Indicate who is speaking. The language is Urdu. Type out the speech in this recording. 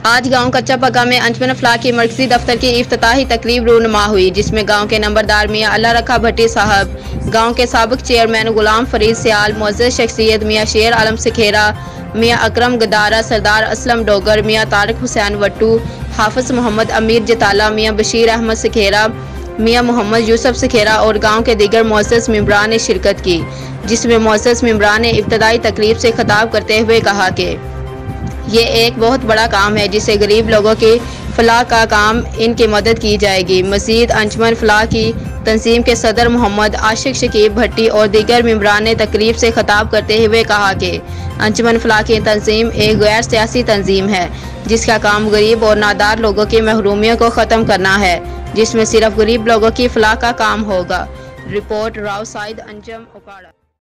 Speaker 1: آج گاؤں کچا پکا میں انجمن فلاح کی مرکزی دفتر کی افتتاحی تقریب رونما ہوئی، جس میں گاؤں کے نمبردار میاں اللہ رکھا بھٹی صاحب، گاؤں کے سابق چیئرمین غلام فرید سیال، معزز شخصیت میاں شیر عالم سکھیرا، میاں اکرم گدارہ، سردار اسلم ڈوگر، میاں طارق حسین وٹو، حافظ محمد امیر جتالہ، میاں بشیر احمد سکھیرا، میاں محمد یوسف سکھیرا اور گاؤں کے دیگر معزز ممبران نے شرکت کی، جس میں معزز ممبران نے ابتدائی تقریب سے خطاب کرتے ہوئے کہا کہ یہ ایک بہت بڑا کام ہے جس سے غریب لوگوں کی فلاح کا کام ان کی مدد کی جائے گی۔ مزید انجمن فلاح کی تنظیم کے صدر محمد عاشق شکیب بھٹی اور دیگر ممبران نے تقریب سے خطاب کرتے ہوئے کہا کہ انجمن فلاح کی تنظیم ایک غیر سیاسی تنظیم ہے جس کا کام غریب اور نادار لوگوں کی محرومیوں کو ختم کرنا ہے، جس میں صرف غریب لوگوں کی فلاح کا کام ہوگا۔ رپورٹ راؤ سعید انجم اکاڑا۔